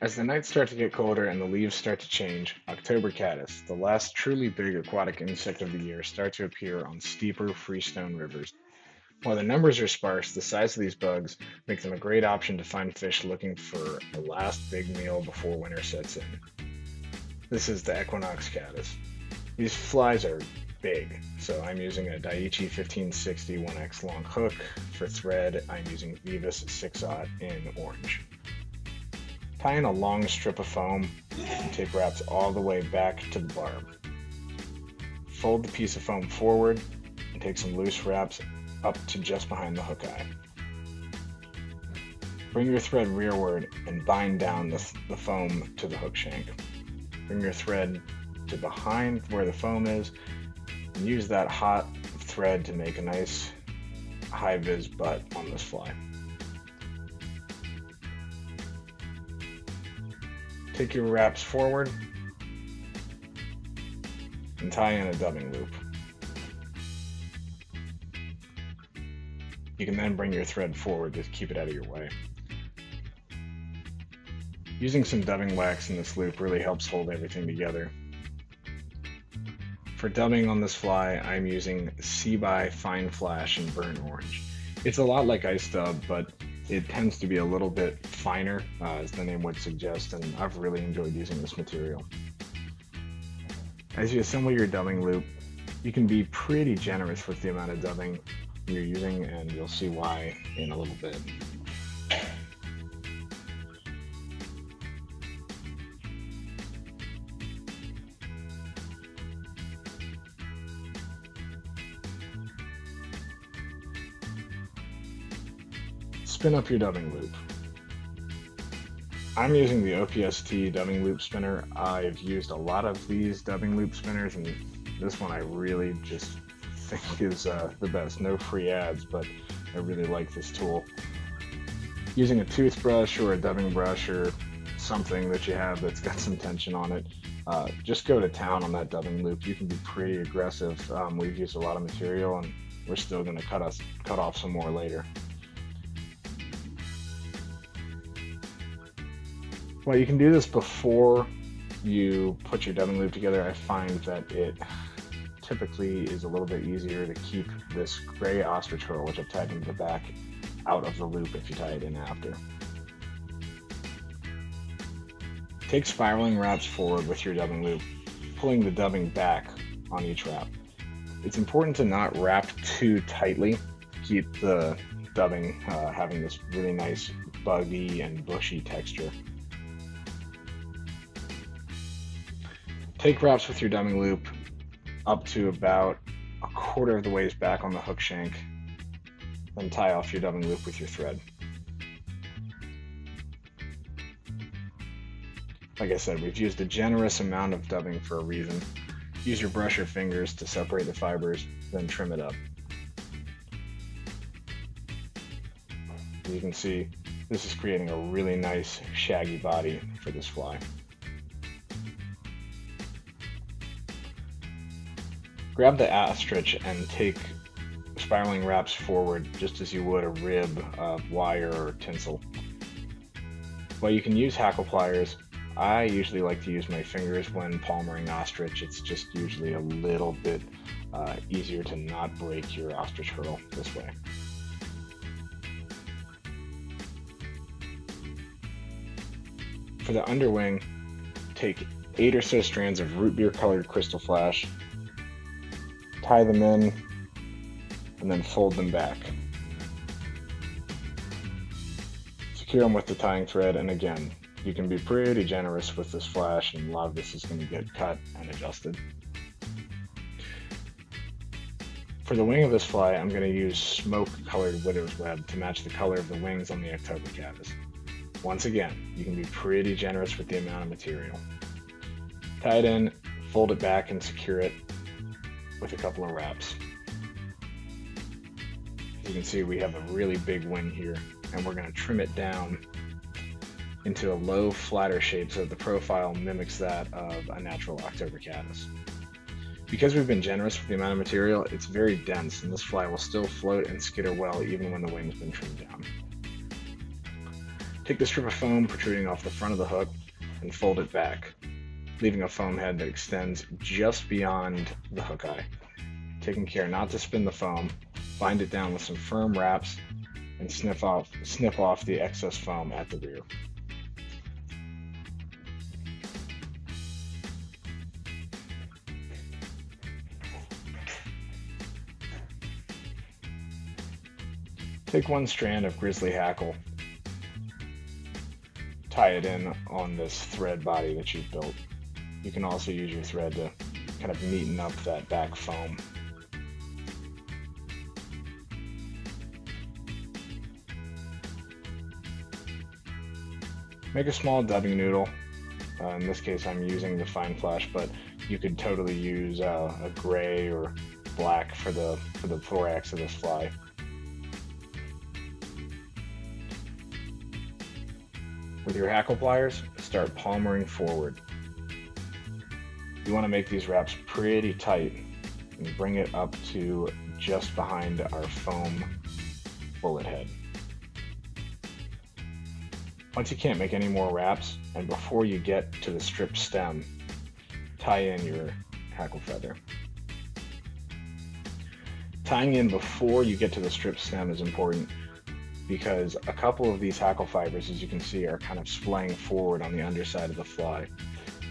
As the nights start to get colder and the leaves start to change, October caddis, the last truly big aquatic insect of the year, start to appear on steeper freestone rivers. While the numbers are sparse, the size of these bugs make them a great option to find fish looking for a last big meal before winter sets in. This is the Equinox caddis. These flies are big, so I'm using a Daiichi 1560 1X long hook. For thread, I'm using Vivus 6/0 in orange. Tie in a long strip of foam and tape wraps all the way back to the barb. Fold the piece of foam forward and take some loose wraps up to just behind the hook eye. Bring your thread rearward and bind down the foam to the hook shank. Bring your thread to behind where the foam is and use that hot thread to make a nice high-vis butt on this fly. Take your wraps forward and tie in a dubbing loop. You can then bring your thread forward to keep it out of your way. Using some dubbing wax in this loop really helps hold everything together. For dubbing on this fly, I'm using Sea-By Fine Flash in burnt orange. It's a lot like ice dub, but it tends to be a little bit finer, as the name would suggest, and I've really enjoyed using this material. As you assemble your dubbing loop, you can be pretty generous with the amount of dubbing you're using, and you'll see why in a little bit. Spin up your dubbing loop. I'm using the OPST dubbing loop spinner. I've used a lot of these dubbing loop spinners, and this one I really just think is the best. No free ads, but I really like this tool. Using a toothbrush or a dubbing brush or something that you have that's got some tension on it, just go to town on that dubbing loop. You can be pretty aggressive. We've used a lot of material, and we're still going to cut off some more later. Well, you can do this before you put your dubbing loop together. I find that it typically is a little bit easier to keep this gray ostrich curl, which I've tied into the back, out of the loop if you tie it in after. Take spiraling wraps forward with your dubbing loop, pulling the dubbing back on each wrap. It's important to not wrap too tightly to keep the dubbing having this really nice buggy and bushy texture. Take wraps with your dubbing loop up to about a quarter of the ways back on the hook shank, then tie off your dubbing loop with your thread. Like I said, we've used a generous amount of dubbing for a reason. Use your brush or fingers to separate the fibers, then trim it up. As you can see, this is creating a really nice shaggy body for this fly. Grab the ostrich and take spiraling wraps forward just as you would a rib of wire or tinsel. While you can use hackle pliers, I usually like to use my fingers when palmering ostrich. It's just usually a little bit easier to not break your ostrich curl this way. For the underwing, take 8 or so strands of root beer colored crystal flash, tie them in, and then fold them back. Secure them with the tying thread, and again, you can be pretty generous with this flash, and a lot of this is going to get cut and adjusted. For the wing of this fly, I'm going to use smoke-colored widow's web to match the color of the wings on the October caddis. Once again, you can be pretty generous with the amount of material. Tie it in, fold it back, and secure it with a couple of wraps. As you can see, we have a really big wing here, and we're going to trim it down into a low, flatter shape so that the profile mimics that of a natural October caddis. Because we've been generous with the amount of material, it's very dense, and this fly will still float and skitter well even when the wing's been trimmed down. Take the strip of foam protruding off the front of the hook and fold it back, leaving a foam head that extends just beyond the hook eye. Taking care not to spin the foam, bind it down with some firm wraps and snip off the excess foam at the rear. Take one strand of grizzly hackle, tie it in on this thread body that you've built. You can also use your thread to kind of neaten up that back foam. Make a small dubbing noodle. In this case I'm using the fine flash, but you could totally use a gray or black for the thorax of this fly. With your hackle pliers, start palmering forward. You want to make these wraps pretty tight and bring it up to just behind our foam bullet head. Once you can't make any more wraps, and before you get to the strip stem, tie in your hackle feather. Tying in before you get to the strip stem is important because a couple of these hackle fibers, as you can see, are kind of splaying forward on the underside of the fly.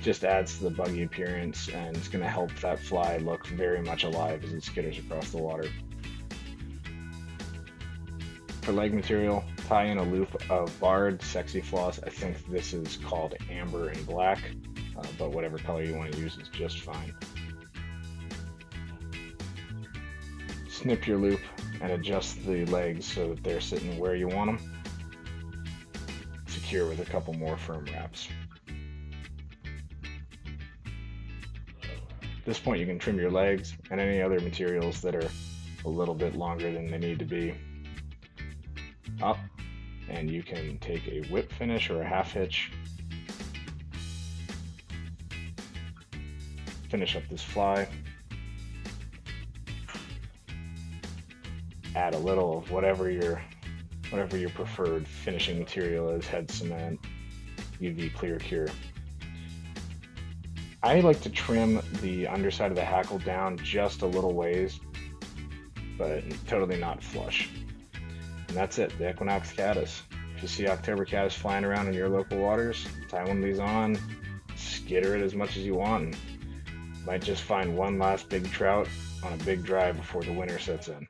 Just adds to the buggy appearance, and it's going to help that fly look very much alive as it skitters across the water. For leg material, tie in a loop of barred sexy floss. I think this is called amber and black, but whatever color you want to use is just fine. Snip your loop and adjust the legs so that they're sitting where you want them. Secure with a couple more firm wraps. At this point you can trim your legs and any other materials that are a little bit longer than they need to be up, and you can take a whip finish or a half hitch, finish up this fly, add a little of whatever your preferred finishing material is, head cement, UV clear cure. I like to trim the underside of the hackle down just a little ways, but totally not flush. And that's it, the Equinox Caddis. If you see October caddis flying around in your local waters, tie one of these on, skitter it as much as you want, and might just find one last big trout on a big drive before the winter sets in.